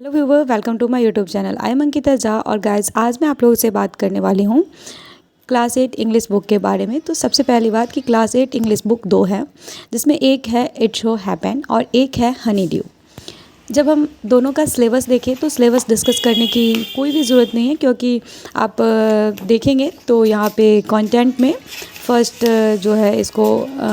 Hello viewer, welcome to my YouTube channel. I am Ankita Jha और guys आज मैं आप लोगों से बात करने वाली हूँ क्लास 8 इंग्लिश बुक के बारे में। तो सबसे पहली बात कि क्लास 8 इंग्लिश बुक दो है, जिसमें एक है इट सो हैपन और एक है हनी ड्यू। जब हम दोनों का सिलेबस देखें तो सिलेबस डिस्कस करने की कोई भी ज़रूरत नहीं है, क्योंकि आप देखेंगे तो यहाँ पे कंटेंट में फर्स्ट जो है इसको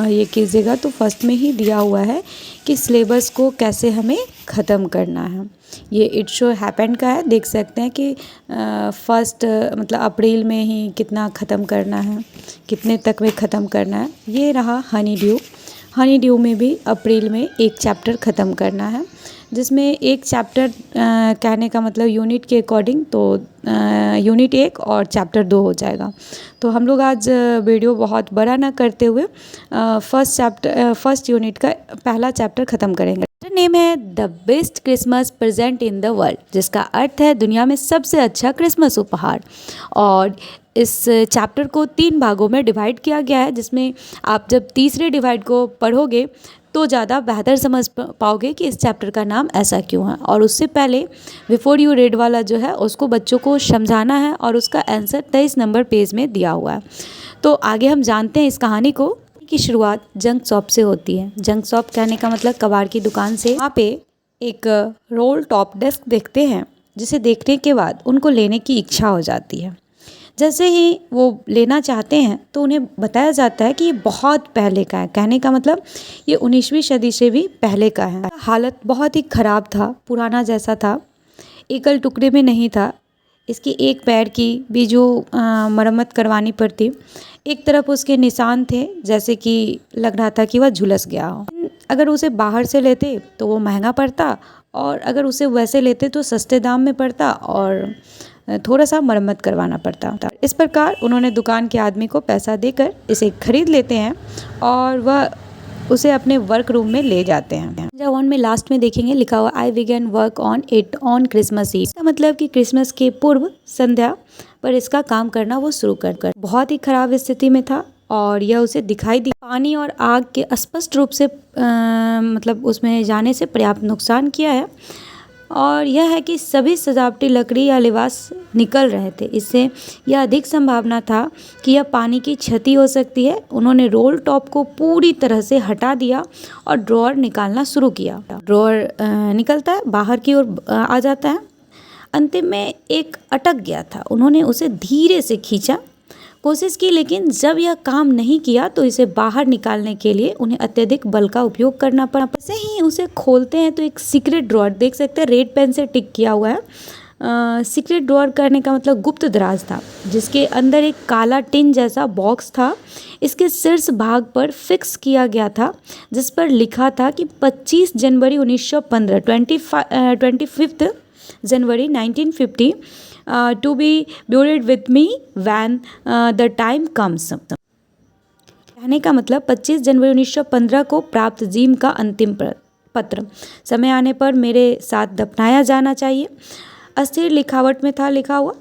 ये कीजिएगा तो फर्स्ट में ही दिया हुआ है कि सिलेबस को कैसे हमें ख़त्म करना है। ये इट शो हैपन का है, देख सकते हैं कि फर्स्ट मतलब अप्रैल में ही कितना ख़त्म करना है, कितने तक में ख़त्म करना है। ये रहा हनी ड्यू। हनी ड्यू में भी अप्रैल में एक चैप्टर ख़त्म करना है, जिसमें एक चैप्टर कहने का मतलब यूनिट के अकॉर्डिंग तो यूनिट 1 और चैप्टर 2 हो जाएगा। तो हम लोग आज वीडियो बहुत बड़ा ना करते हुए फर्स्ट यूनिट का पहला चैप्टर ख़त्म करेंगे। नेम है the best Christmas present in the world, जिसका अर्थ है दुनिया में सबसे अच्छा क्रिसमस उपहार। और इस चैप्टर को 3 भागों में डिवाइड किया गया है, जिसमें आप जब तीसरे डिवाइड को पढ़ोगे तो ज़्यादा बेहतर समझ पाओगे कि इस चैप्टर का नाम ऐसा क्यों है। और उससे पहले बिफोर यू रीड वाला जो है उसको बच्चों को समझाना है और उसका आंसर 23 नंबर पेज में दिया हुआ है। तो आगे हम जानते हैं इस कहानी को। की शुरुआत जंक शॉप से होती है। जंक शॉप कहने का मतलब कबाड़ की दुकान से। वहाँ पे एक रोल टॉप डेस्क देखते हैं, जिसे देखने के बाद उनको लेने की इच्छा हो जाती है। जैसे ही वो लेना चाहते हैं तो उन्हें बताया जाता है कि ये बहुत पहले का है। कहने का मतलब ये 19वीं सदी से भी पहले का है। हालत बहुत ही ख़राब था, पुराना जैसा था, एकल टुकड़े में नहीं था। इसकी एक पैर की भी जो मरम्मत करवानी पड़ती। एक तरफ उसके निशान थे, जैसे कि लग रहा था कि वह झुलस गया हो। अगर उसे बाहर से लेते तो वो महंगा पड़ता, और अगर उसे वैसे लेते तो सस्ते दाम में पड़ता और थोड़ा सा मरम्मत करवाना पड़ता। इस प्रकार उन्होंने दुकान के आदमी को पैसा देकर इसे खरीद लेते हैं और वह उसे अपने वर्क रूम में ले जाते हैं। जब वन में लास्ट में देखेंगे लिखा हुआ I began work on it on Christmas Eve. इसका मतलब कि क्रिसमस के पूर्व संध्या पर इसका काम करना वो शुरू कर बहुत ही खराब स्थिति में था और यह उसे दिखाई दी। पानी और आग के स्पष्ट रूप से मतलब उसमें जाने से पर्याप्त नुकसान किया है। और यह है कि सभी सजावटी लकड़ी या लिबास निकल रहे थे। इससे यह अधिक संभावना था कि यह पानी की क्षति हो सकती है। उन्होंने रोल टॉप को पूरी तरह से हटा दिया और ड्रॉअर निकालना शुरू किया। ड्रॉअर निकलता है, बाहर की ओर आ जाता है। अंतिम में एक अटक गया था। उन्होंने उसे धीरे से खींचा, कोशिश की, लेकिन जब यह काम नहीं किया तो इसे बाहर निकालने के लिए उन्हें अत्यधिक बल का उपयोग करना पड़ा। जैसे ही उसे खोलते हैं तो एक सीक्रेट ड्रॉअर देख सकते हैं, रेड पेन से टिक किया हुआ है। सीक्रेट ड्रॉअर करने का मतलब गुप्त दराज था, जिसके अंदर एक काला टिन जैसा बॉक्स था। इसके शीर्ष भाग पर फिक्स किया गया था, जिस पर लिखा था कि 25 जनवरी 1915 25 जनवरी 1950 to be buried with me when the time comes। कहने का मतलब 25 जनवरी 1915 को प्राप्त जीम का अंतिम पत्र समय आने पर मेरे साथ दफनाया जाना चाहिए। अस्थिर लिखावट में था लिखा हुआ।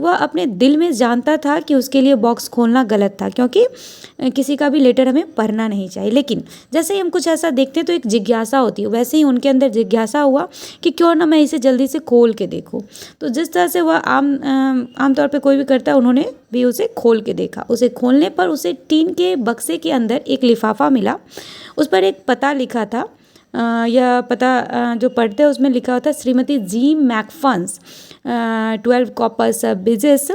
वह अपने दिल में जानता था कि उसके लिए बॉक्स खोलना गलत था, क्योंकि किसी का भी लेटर हमें पढ़ना नहीं चाहिए। लेकिन जैसे ही हम कुछ ऐसा देखते हैं तो एक जिज्ञासा होती है, वैसे ही उनके अंदर जिज्ञासा हुआ कि क्यों ना मैं इसे जल्दी से खोल के देखूं। तो जिस तरह से वह आमतौर पे कोई भी करता है, उन्होंने भी उसे खोल के देखा। उसे खोलने पर उसे टीन के बक्से के अंदर एक लिफाफा मिला। उस पर एक पता लिखा था। यह पता जो पढ़ते हैं उसमें लिखा होता है श्रीमती जीम मैकफन्स 12 कॉपर्स बिजेस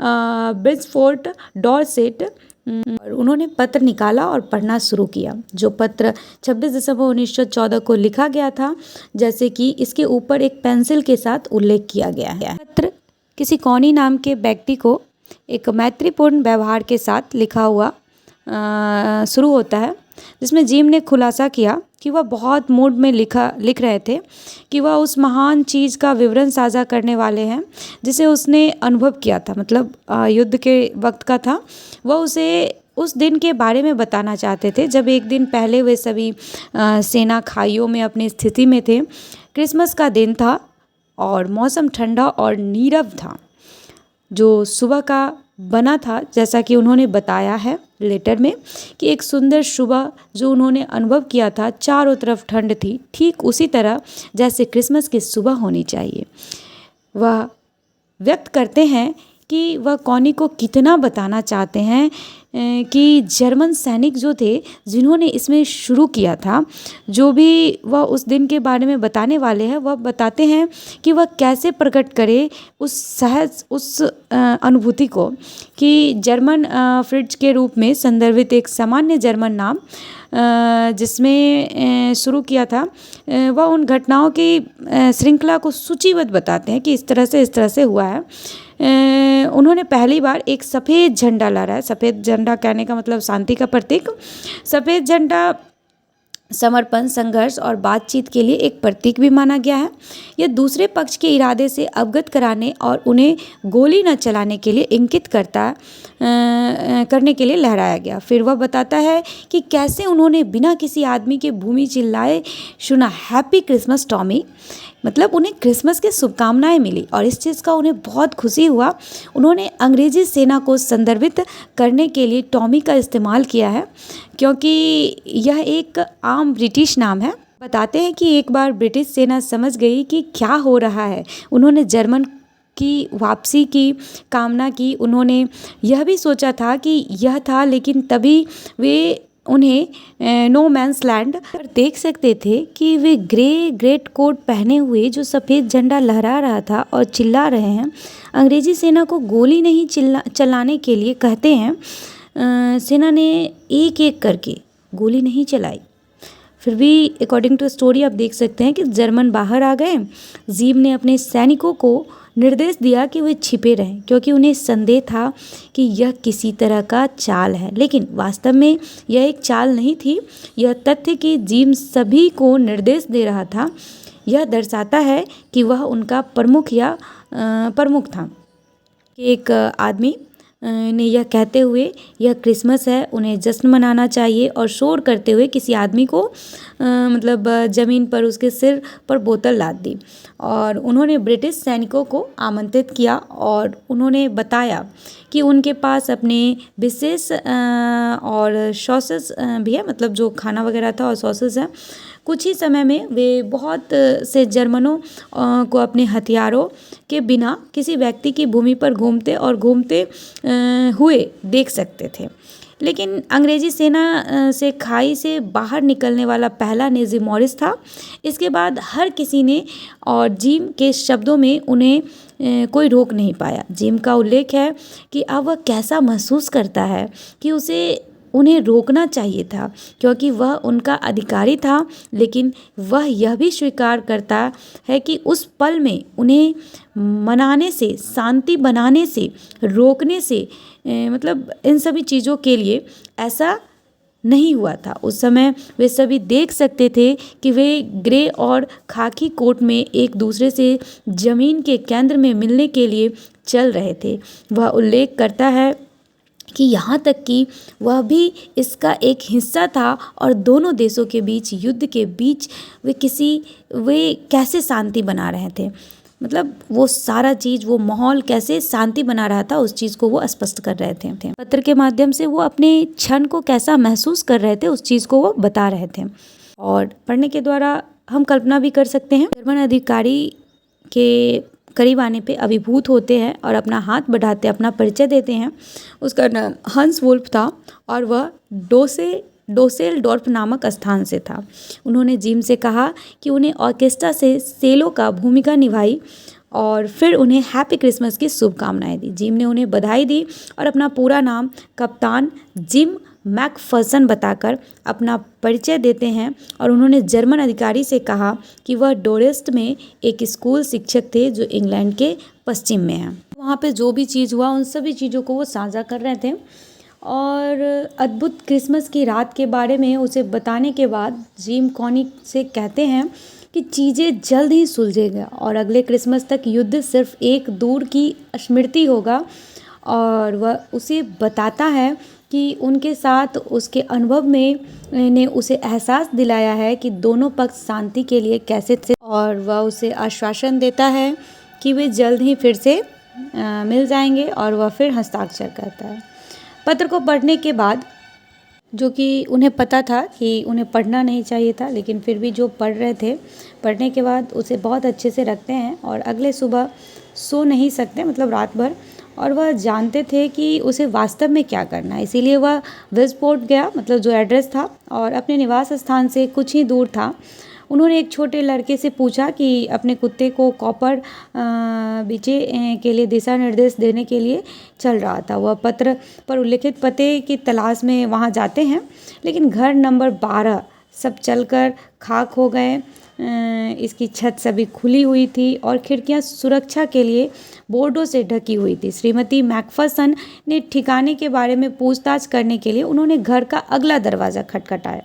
ब्रिजफोर्ट डॉरसेट। उन्होंने पत्र निकाला और पढ़ना शुरू किया। जो पत्र 26 दिसंबर 1914 को लिखा गया था, जैसे कि इसके ऊपर एक पेंसिल के साथ उल्लेख किया गया है। पत्र किसी कॉनी नाम के व्यक्ति को एक मैत्रीपूर्ण व्यवहार के साथ लिखा हुआ शुरू होता है, जिसमें जिम ने खुलासा किया कि वह बहुत मूड में लिख रहे थे कि वह उस महान चीज़ का विवरण साझा करने वाले हैं जिसे उसने अनुभव किया था। मतलब युद्ध के वक्त का था। वह उसे उस दिन के बारे में बताना चाहते थे जब एक दिन पहले वे सभी सेना खाइयों में अपनी स्थिति में थे। क्रिसमस का दिन था और मौसम ठंडा और नीरव था। जो सुबह का बना था, जैसा कि उन्होंने बताया है लेटर में कि एक सुंदर सुबह जो उन्होंने अनुभव किया था, चारों तरफ ठंड थी, ठीक उसी तरह जैसे क्रिसमस की सुबह होनी चाहिए। वह व्यक्त करते हैं कि वह कॉनी को कितना बताना चाहते हैं कि जर्मन सैनिक जो थे जिन्होंने इसमें शुरू किया था, जो भी वह उस दिन के बारे में बताने वाले हैं, वह बताते हैं कि वह कैसे प्रकट करे उस सहज उस अनुभूति को कि जर्मन फ्रिट्ज के रूप में संदर्भित एक सामान्य जर्मन नाम जिसमें शुरू किया था, वह उन घटनाओं की श्रृंखला को सूचीबद्ध बताते हैं कि इस तरह से हुआ है। उन्होंने पहली बार एक सफ़ेद झंडा लहराया है। सफ़ेद झंडा कहने का मतलब शांति का प्रतीक। सफ़ेद झंडा समर्पण, संघर्ष और बातचीत के लिए एक प्रतीक भी माना गया है। यह दूसरे पक्ष के इरादे से अवगत कराने और उन्हें गोली न चलाने के लिए इंगित करने के लिए लहराया गया। फिर वह बताता है कि कैसे उन्होंने बिना किसी आदमी के भूमि चिल्लाए सुना, हैप्पी क्रिसमस टॉमी, मतलब उन्हें क्रिसमस की शुभकामनाएं मिली और इस चीज़ का उन्हें बहुत खुशी हुआ। उन्होंने अंग्रेजी सेना को संदर्भित करने के लिए टॉमी का इस्तेमाल किया है, क्योंकि यह एक आम ब्रिटिश नाम है। बताते हैं कि एक बार ब्रिटिश सेना समझ गई कि क्या हो रहा है। उन्होंने जर्मन की वापसी की कामना की। उन्होंने यह भी सोचा था कि यह था, लेकिन तभी वे उन्हें नो मैंस लैंड पर देख सकते थे कि वे ग्रेट कोट पहने हुए जो सफ़ेद झंडा लहरा रहा था और चिल्ला रहे हैं। अंग्रेजी सेना को गोली नहीं चलाने के लिए कहते हैं। सेना ने एक एक करके गोली नहीं चलाई। फिर भी अकॉर्डिंग टू स्टोरी आप देख सकते हैं कि जर्मन बाहर आ गए। जीम ने अपने सैनिकों को निर्देश दिया कि वे छिपे रहें, क्योंकि उन्हें संदेह था कि यह किसी तरह का चाल है, लेकिन वास्तव में यह एक चाल नहीं थी। यह तथ्य कि जीम सभी को निर्देश दे रहा था, यह दर्शाता है कि वह उनका प्रमुख था। एक आदमी ने यह कहते हुए यह क्रिसमस है, उन्हें जश्न मनाना चाहिए, और शोर करते हुए किसी आदमी को मतलब ज़मीन पर उसके सिर पर बोतल लाद दी और उन्होंने ब्रिटिश सैनिकों को आमंत्रित किया और उन्होंने बताया कि उनके पास अपने विशेष और सॉसेस भी है, मतलब जो खाना वगैरह था और सॉसेस है। कुछ ही समय में वे बहुत से जर्मनों को अपने हथियारों के बिना किसी व्यक्ति की भूमि पर घूमते हुए देख सकते थे। लेकिन अंग्रेजी सेना से खाई से बाहर निकलने वाला पहला नेज़ी मॉरिस था। इसके बाद हर किसी ने, और जिम के शब्दों में, उन्हें कोई रोक नहीं पाया। जिम का उल्लेख है कि अब वह कैसा महसूस करता है कि उन्हें रोकना चाहिए था, क्योंकि वह उनका अधिकारी था, लेकिन वह यह भी स्वीकार करता है कि उस पल में उन्हें मनाने से, शांति बनाने से, रोकने से, मतलब इन सभी चीज़ों के लिए ऐसा नहीं हुआ था। उस समय वे सभी देख सकते थे कि वे ग्रे और खाकी कोट में एक दूसरे से जमीन के केंद्र में मिलने के लिए चल रहे थे। वह उल्लेख करता है कि यहाँ तक कि वह भी इसका एक हिस्सा था और दोनों देशों के बीच, युद्ध के बीच, वे कैसे शांति बना रहे थे। मतलब वो सारा चीज़, वो माहौल कैसे शांति बना रहा था, उस चीज़ को वो स्पष्ट कर रहे थे। पत्र के माध्यम से वो अपने क्षण को कैसा महसूस कर रहे थे, उस चीज़ को वो बता रहे थे। और पढ़ने के द्वारा हम कल्पना भी कर सकते हैं। जर्मन अधिकारी के करीब आने पे अभिभूत होते हैं और अपना हाथ बढ़ाते अपना परिचय देते हैं। उसका नाम हंस वुल्फ था और वह डोसेलडॉर्फ नामक स्थान से था। उन्होंने जिम से कहा कि उन्हें ऑर्केस्ट्रा से सेलो का भूमिका निभाई और फिर उन्हें हैप्पी क्रिसमस की शुभकामनाएं दी। जिम ने उन्हें बधाई दी और अपना पूरा नाम कप्तान जिम मैकफर्सन बताकर अपना परिचय देते हैं और उन्होंने जर्मन अधिकारी से कहा कि वह डोरेस्ट में एक स्कूल शिक्षक थे जो इंग्लैंड के पश्चिम में है। वहाँ पे जो भी चीज़ हुआ उन सभी चीज़ों को वो साझा कर रहे थे और अद्भुत क्रिसमस की रात के बारे में उसे बताने के बाद जिम कॉनी से कहते हैं कि चीज़ें जल्द ही सुलझेगा और अगले क्रिसमस तक युद्ध सिर्फ एक दूर की स्मृति होगा। और वह उसे बताता है कि उनके साथ उसके अनुभव में ने उसे एहसास दिलाया है कि दोनों पक्ष शांति के लिए कैसे थे और वह उसे आश्वासन देता है कि वे जल्द ही फिर से मिल जाएंगे और वह फिर हस्ताक्षर करता है। पत्र को पढ़ने के बाद, जो कि उन्हें पता था कि उन्हें पढ़ना नहीं चाहिए था, लेकिन फिर भी जो पढ़ रहे थे, पढ़ने के बाद उसे बहुत अच्छे से रखते हैं और अगले सुबह सो नहीं सकते, मतलब रात भर। और वह जानते थे कि उसे वास्तव में क्या करना है, इसीलिए वह विजपोर्ट गया, मतलब जो एड्रेस था, और अपने निवास स्थान से कुछ ही दूर था। उन्होंने एक छोटे लड़के से पूछा कि अपने कुत्ते को कॉपर बीचे के लिए दिशा निर्देश देने के लिए चल रहा था। वह पत्र पर उल्लिखित पते की तलाश में वहां जाते हैं, लेकिन घर नंबर 12 सब चलकर खाक हो गए। इसकी छत सभी खुली हुई थी और खिड़कियां सुरक्षा के लिए बोर्डों से ढकी हुई थी। श्रीमती मैकफर्सन ने ठिकाने के बारे में पूछताछ करने के लिए उन्होंने घर का अगला दरवाज़ा खटखटाया,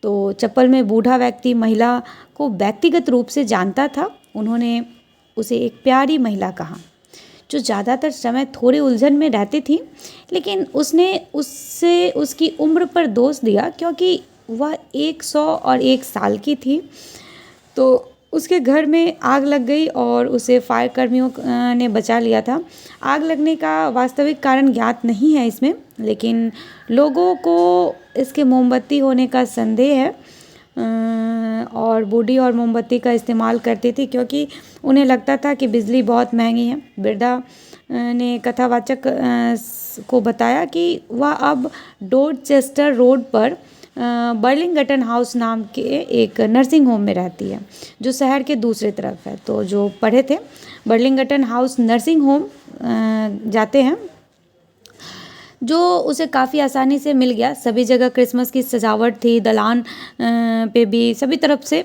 तो चप्पल में बूढ़ा व्यक्ति महिला को व्यक्तिगत रूप से जानता था। उन्होंने उसे एक प्यारी महिला कहा, जो ज़्यादातर समय थोड़ी उलझन में रहती थी, लेकिन उसने उससे उसकी उम्र पर दोष दिया क्योंकि वह 101 साल की थी। तो उसके घर में आग लग गई और उसे फायर कर्मियों ने बचा लिया था। आग लगने का वास्तविक कारण ज्ञात नहीं है इसमें, लेकिन लोगों को इसके मोमबत्ती होने का संदेह है। और बूढ़ी और मोमबत्ती का इस्तेमाल करती थी क्योंकि उन्हें लगता था कि बिजली बहुत महंगी है। वृद्धा ने कथावाचक को बताया कि वह अब डोरचेस्टर रोड पर बर्लिंगटन हाउस नाम के एक नर्सिंग होम में रहती है, जो शहर के दूसरे तरफ है। तो जो पढ़े थे, बर्लिंगटन हाउस नर्सिंग होम जाते हैं, जो उसे काफ़ी आसानी से मिल गया। सभी जगह क्रिसमस की सजावट थी, दलान पे भी सभी तरफ से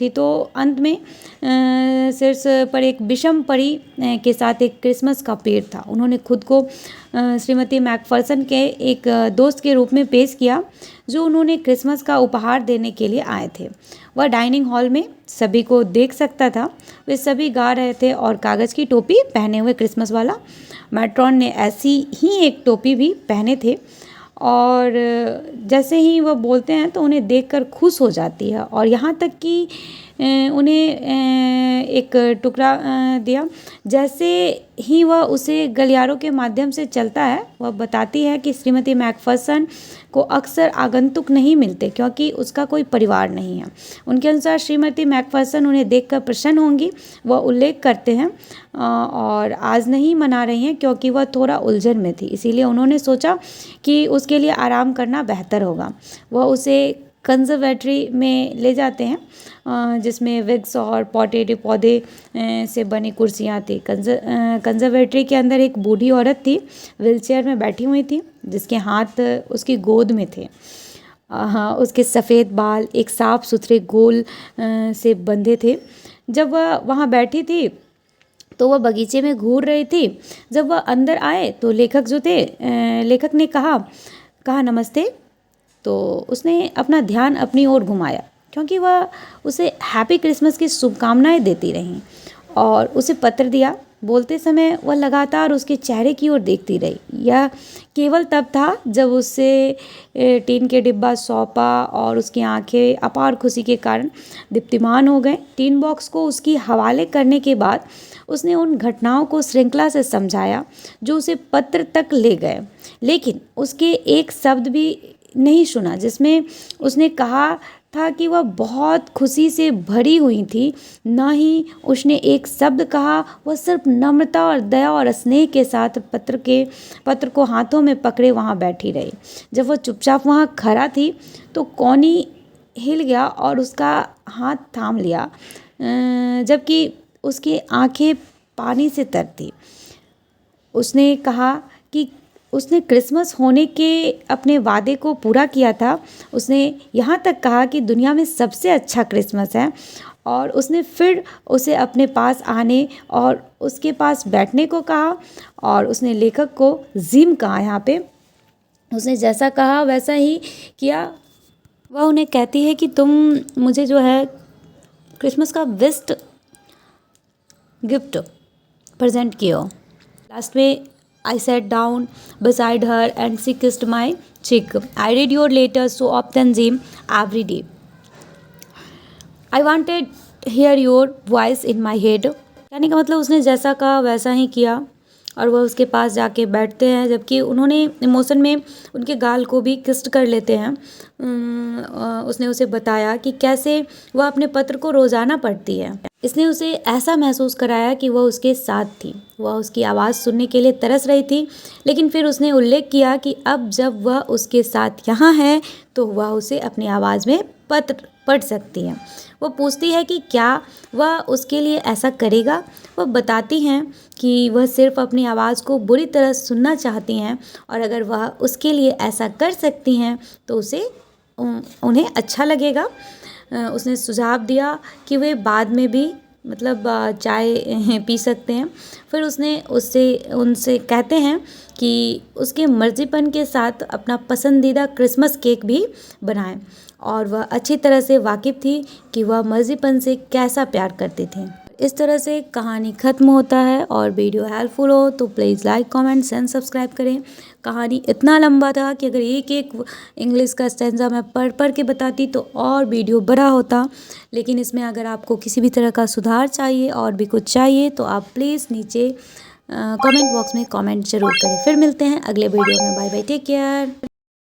थी। तो अंत में शीर्ष पर एक विषम परी के साथ एक क्रिसमस का पेड़ था। उन्होंने खुद को श्रीमती मैकफर्सन के एक दोस्त के रूप में पेश किया, जो उन्होंने क्रिसमस का उपहार देने के लिए आए थे। वह डाइनिंग हॉल में सभी को देख सकता था। वे सभी गा रहे थे और कागज़ की टोपी पहने हुए क्रिसमस वाला। मैट्रॉन ने ऐसी ही एक टोपी भी पहने थे और जैसे ही वह बोलते हैं तो उन्हें देखकर खुश हो जाती है और यहाँ तक कि उन्हें एक टुकड़ा दिया। जैसे ही वह उसे गलियारों के माध्यम से चलता है, वह बताती है कि श्रीमती मैकफर्सन को अक्सर आगंतुक नहीं मिलते क्योंकि उसका कोई परिवार नहीं है। उनके अनुसार श्रीमती मैकफर्सन उन्हें देखकर प्रसन्न होंगी। वह उल्लेख करते हैं और आज नहीं मना रही हैं क्योंकि वह थोड़ा उलझन में थी, इसीलिए उन्होंने सोचा कि उसके लिए आराम करना बेहतर होगा। वह उसे कंजर्वेटरी में ले जाते हैं, जिसमें विग्स और पॉटेड पौधे से बनी कुर्सियाँ थी। कंजर्वेटरी के अंदर एक बूढ़ी औरत थी, व्हीलचेयर में बैठी हुई थी, जिसके हाथ उसकी गोद में थे। उसके सफ़ेद बाल एक साफ सुथरे गोल से बंधे थे। जब वह वहाँ बैठी थी तो वह बगीचे में घूर रही थी। जब वह अंदर आए तो लेखक ने कहा नमस्ते। तो उसने अपना ध्यान अपनी ओर घुमाया क्योंकि वह उसे हैप्पी क्रिसमस की शुभकामनाएं देती रहीं और उसे पत्र दिया। बोलते समय वह लगातार उसके चेहरे की ओर देखती रही। यह केवल तब था जब उसे टीन के डिब्बा सौंपा और उसकी आंखें अपार खुशी के कारण दीप्तिमान हो गए। टीन बॉक्स को उसकी हवाले करने के बाद उसने उन घटनाओं को श्रृंखला से समझाया जो उसे पत्र तक ले गए, लेकिन उसके एक शब्द भी नहीं सुना जिसमें उसने कहा था कि वह बहुत खुशी से भरी हुई थी। न ही उसने एक शब्द कहा, वह सिर्फ नम्रता और दया और स्नेह के साथ पत्र को हाथों में पकड़े वहाँ बैठी रही। जब वह चुपचाप वहाँ खड़ा थी तो कोनी हिल गया और उसका हाथ थाम लिया, जबकि उसकी आंखें पानी से तर थी। उसने कहा कि उसने क्रिसमस होने के अपने वादे को पूरा किया था। उसने यहाँ तक कहा कि दुनिया में सबसे अच्छा क्रिसमस है और उसने फिर उसे अपने पास आने और उसके पास बैठने को कहा और उसने लेखक को जिम कहा। यहाँ पे उसने जैसा कहा वैसा ही किया। वह उन्हें कहती है कि तुम मुझे जो है क्रिसमस का बेस्ट गिफ्ट प्रेजेंट किया। लास्ट में I sat down beside her and she kissed my cheek. I read your letters so often, Jim, every day. I wanted to hear your voice in my head. कहने का मतलब उसने जैसा कहा वैसा ही किया और वह उसके पास जाके बैठते हैं, जबकि उन्होंने इमोशन में उनके गाल को भी किस्ड कर लेते हैं। उसने उसे बताया कि कैसे वह अपने पत्र को रोज़ाना पढ़ती है। इसने उसे ऐसा महसूस कराया कि वह उसके साथ थी, वह उसकी आवाज़ सुनने के लिए तरस रही थी। लेकिन फिर उसने उल्लेख किया कि अब जब वह उसके साथ यहाँ है तो वह उसे अपनी आवाज़ में पत्र पढ़ सकती है। वो पूछती है कि क्या वह उसके लिए ऐसा करेगा। वह बताती हैं कि वह सिर्फ अपनी आवाज़ को बुरी तरह सुनना चाहती हैं और अगर वह उसके लिए ऐसा कर सकती हैं तो उसे उन्हें अच्छा लगेगा। उसने सुझाव दिया कि वे बाद में भी मतलब चाय पी सकते हैं। फिर उसने उनसे कहते हैं कि उसके मर्जीपन के साथ अपना पसंदीदा क्रिसमस केक भी बनाएं और वह अच्छी तरह से वाकिफ़ थी कि वह मर्जीपन से कैसा प्यार करती थी। इस तरह से कहानी ख़त्म होता है और वीडियो हेल्पफुल हो तो please like comments and subscribe करें। कहानी इतना लंबा था कि अगर एक एक इंग्लिश का स्टेंजा मैं पढ़ के बताती तो और वीडियो बड़ा होता, लेकिन इसमें अगर आपको किसी भी तरह का सुधार चाहिए और भी कुछ चाहिए तो आप प्लीज़ नीचे कमेंट बॉक्स में कमेंट ज़रूर करें। फिर मिलते हैं अगले वीडियो में। Bye bye, take care.